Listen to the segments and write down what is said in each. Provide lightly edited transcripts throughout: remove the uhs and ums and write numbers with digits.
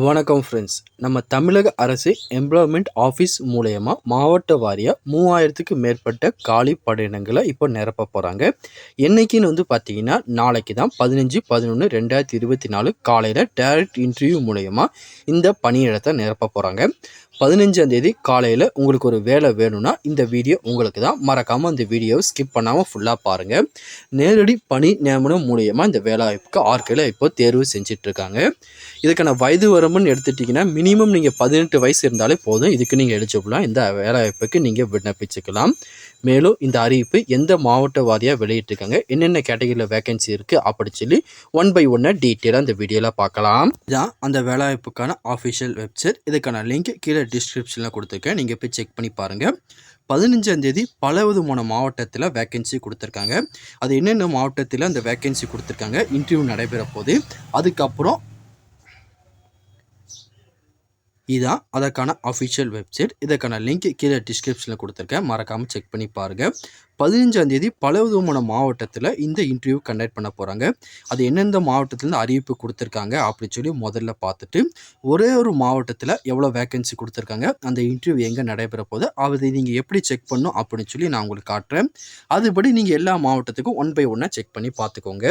வணக்கம் ஃப்ரெண்ட்ஸ். நம்ம தமிழக அரசு எம்ப்ளாய்மெண்ட் ஆஃபீஸ் மூலயமா மாவட்ட வாரியாக 3000க்கு மேற்பட்ட காலி பணியிடங்களை இப்போ நிரப்ப போகிறாங்க. என்னைக்குன்னு பார்த்தீங்கன்னா நாளைக்கு தான் 15/11/2024 காலையில் டைரக்ட் இன்டர்வியூ மூலயமா இந்த பணியிடத்தை நிரப்ப போகிறாங்க. 15ஆம் தேதி காலையில் உங்களுக்கு ஒரு வேலை வேணும்னா இந்த வீடியோ உங்களுக்கு தான். மறக்காமல் இந்த வீடியோவை ஸ்கிப் பண்ணாமல் ஃபுல்லாக பாருங்கள். நேரடி பணி நியமனம் மூலயமா இந்த வேலை வாய்ப்புக்கு ஆட்களை இப்போ தேர்வு செஞ்சிட்ருக்காங்க. இதுக்கான வயது வரம்புன்னு எடுத்துட்டிங்கன்னா மினிமம் நீங்கள் 18 வயசு இருந்தாலே போதும். இதுக்கு நீங்கள் எலிஜிபிளாக இந்த வேலைவாய்ப்புக்கு நீங்கள் விண்ணப்பிச்சுக்கலாம். மேலும் இந்த அறிவிப்பு எந்த மாவட்ட வாரியாக வெளியிட்டிருக்காங்க, என்னென்ன கேட்டகரியில் வேகன்சி இருக்குது அப்படி சொல்லி 1 by 1 டீட்டெயிலாக இந்த வீடியோவில் பார்க்கலாம். இதான் அந்த வேலைவாய்ப்புக்கான ஆஃபிஷியல் வெப்சைட். இதுக்கான லிங்க் கீழே டிஸ்கிரிப்ஷனில் கொடுத்துருக்கேன். நீங்கள் போய் செக் பண்ணி பாருங்கள். 15ஆம் தேதி பல விதமான மாவட்டத்தில் வேக்கன்சி கொடுத்துருக்காங்க. அது என்னென்ன மாவட்டத்தில் அந்த வேக்கன்சி கொடுத்துருக்காங்க, இன்டர்வியூ நடைபெற போது. அதுக்கப்புறம் இதான் அதற்கான அஃபிஷியல் வெப்சைட். இதற்கான லிங்க் கீழே டிஸ்கிரிப்ஷனில் கொடுத்துருக்கேன். மறக்காமல் செக் பண்ணி பாருங்கள். 15ஆம் தேதி பல விதமான மாவட்டத்தில் இந்த இன்டர்வியூ கண்டக்ட் பண்ண போகிறாங்க. அது எந்தெந்த மாவட்டத்துலேருந்து அறிவிப்பு கொடுத்துருக்காங்க அப்படின்னு சொல்லி முதல்ல பார்த்துட்டு, ஒரே ஒரு மாவட்டத்தில் எவ்வளோ வேக்கன்சி கொடுத்துருக்காங்க, அந்த இன்டர்வியூ எங்கே நடைபெற போது அதை நீங்கள் எப்படி செக் பண்ணணும் அப்படின்னு சொல்லி நான் உங்களுக்கு காட்டுறேன். அதுபடி நீங்கள் எல்லா மாவட்டத்துக்கும் 1 by 1 செக் பண்ணி பார்த்துக்கோங்க.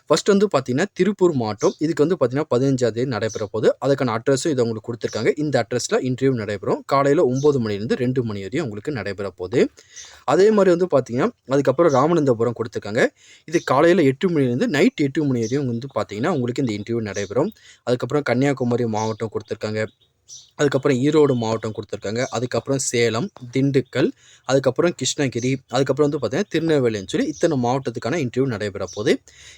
ஃபர்ஸ்ட் பார்த்தீங்கன்னா திருப்பூர் மாவட்டம். இதுக்கு பார்த்தீங்கன்னா 15ஆம் தேதி நடைபெற போது. அதுக்கான அட்ரஸும் இதை உங்களுக்கு கொடுத்துருக்காங்க. இந்த அட்ரஸில் இன்டர்வியூ நடைபெறும். காலையில் 9 மணிலேருந்து 2 மணி வரையும் உங்களுக்கு நடைபெற போகுது. அதே மாதிரி பார்த்தீங்கன்னா அதுக்கப்புறம் ராமநாதபுரம் கொடுத்துருக்காங்க. இது காலையில் 8 மணிலேருந்து நைட் 8 மணி வரையும் பார்த்தீங்கன்னா உங்களுக்கு இந்த இன்டர்வியூ நடைபெறும். அதுக்கப்புறம் கன்னியாகுமரி மாவட்டம் கொடுத்துருக்காங்க. அதுக்கப்புறம் ஈரோடு மாவட்டம் கொடுத்துருக்காங்க. அதுக்கப்புறம் சேலம், திண்டுக்கல், அதுக்கப்புறம் கிருஷ்ணகிரி, அதுக்கப்புறம் பார்த்தீங்கன்னா திருநெல்வேலின்னு சொல்லி இத்தனை மாவட்டத்துக்கான இன்டர்வியூ நடைபெற போகுது.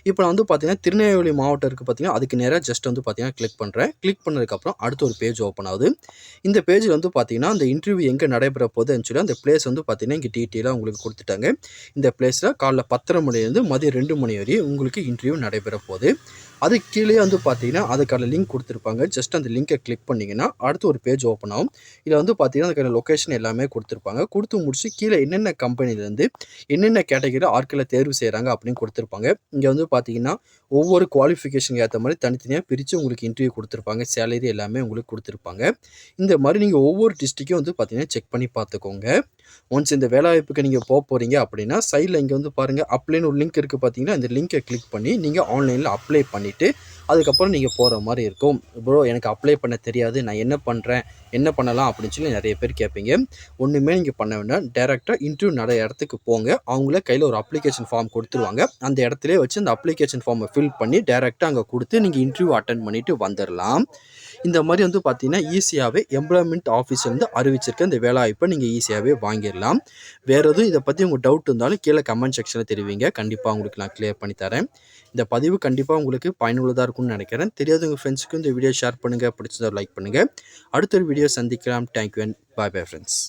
இப்போ நான் பார்த்தீங்கன்னா திருநெல்வேலி மாவட்டம் இருக்குது பார்த்தீங்கன்னா, அதுக்கு நேராக ஜஸ்ட் பார்த்தீங்கன்னா கிளிக் பண்ணுறேன். கிளிக் பண்ணதுக்கப்புறம் அடுத்து ஒரு பேஜ் ஓப்பன் ஆகுது. இந்த பேஜில் பார்த்தீங்கன்னா அந்த இன்டர்வியூ எங்கே நடைபெற போகுதுன்னு சொல்லி அந்த பிளேஸ் பார்த்தீங்கன்னா இங்கே டீட்டெயிலாக உங்களுக்கு கொடுத்துட்டாங்க. இந்த பிளேஸில் காலைல 10:30 மணிலேருந்து மதியம் 2 மணி வரையும் உங்களுக்கு இன்டர்வியூ நடைபெற போகுது. அது கீழே பார்த்தீங்கன்னா அதுக்கான லிங்க் கொடுத்துருப்பாங்க. ஜஸ்ட் அந்த லிங்கை கிளிக் பண்ணிங்கன்னா அடுத்து ஒரு பேஜ் ஓப்பன் ஆகும். இதில் பார்த்தீங்கன்னா அதுக்கான லொக்கேஷன் எல்லாமே கொடுத்துருப்பாங்க. கொடுத்து முடிச்சு கீழே என்னென்ன கம்பெனிலேருந்து என்னென்ன கேட்டகரியில் ஆட்களை தேர்வு செய்கிறாங்க அப்படின்னு கொடுத்துருப்பாங்க. இங்கே பார்த்தீங்கன்னா ஒவ்வொரு குவாலிஃபிகேஷனுக்கு ஏற்ற மாதிரி தனித்தனியாக பிரித்து உங்களுக்கு இன்டர்வியூ கொடுத்துருப்பாங்க. சேலரி எல்லாமே உங்களுக்கு கொடுத்துருப்பாங்க. இந்த மாதிரி நீங்கள் ஒவ்வொரு டிஸ்ட்ரிக்டும் பார்த்தீங்கன்னா செக் பண்ணி பார்த்துக்கோங்க. ஒன்ஸ் இந்த வேலைவாய்ப்புக்கு நீங்கள் போகிறீங்க அப்படின்னா சைடில் இங்கே பாருங்கள் அப்ளைன்னு ஒரு லிங்க் இருக்குது பார்த்தீங்கன்னா, இந்த லிங்கை கிளிக் பண்ணி நீங்கள் ஆன்லைனில் அப்ளை பண்ணிவிட்டு அதுக்கப்புறம் நீங்கள் போகிற மாதிரி இருக்கும். ப்ரோ எனக்கு அப்ளை பண்ண தெரியாது, நான் என்ன பண்ணுறேன், என்ன பண்ணலாம் அப்படின்னு சொல்லி நிறைய பேர் கேட்பீங்க. ஒன்றுமே நீங்கள் பண்ண வேண்டாம். டேரெக்டாக இன்டர்வியூ நிறைய இடத்துக்கு போங்க. அவங்களே கையில் ஒரு அப்ளிகேஷன் ஃபார்ம் கொடுத்துருவாங்க. அந்த இடத்துல வச்சு அந்த அப்ளிகேஷன் ஃபார்மை ஃபில் பண்ணி டேரெக்டாக அங்கே கொடுத்து நீங்கள் இன்டர்வியூ அட்டென்ட் பண்ணிவிட்டு வந்துடலாம். இந்த மாதிரி பார்த்தீங்கன்னா ஈஸியாகவே எம்ப்ளாய்மெண்ட் ஆஃபீஸ்லேருந்து அறிவிச்சிருக்க இந்த வேலைவாய்ப்பை நீங்கள் ஈஸியாகவே வாங்கிடலாம். வேறு எதுவும் இதை பற்றி உங்கள் டவுட் இருந்தாலும் கீழே கமெண்ட் செக்ஷனில் தெரிவிங்க. கண்டிப்பாக உங்களுக்கு நான் கிளியர் பண்ணி தரேன். இந்த பதிவு கண்டிப்பாக உங்களுக்கு பயனுள்ளதாக இருக்கும்னு நினைக்கிறேன். தெரியாத உங்கள் ஃப்ரெண்ட்ஸுக்கும் இந்த வீடியோ ஷேர் பண்ணுங்கள். பிடிச்சதை லைக் பண்ணுங்கள். அடுத்த ஒரு வீடியோ சந்திக்கலாம். Thank you and bye bye friends.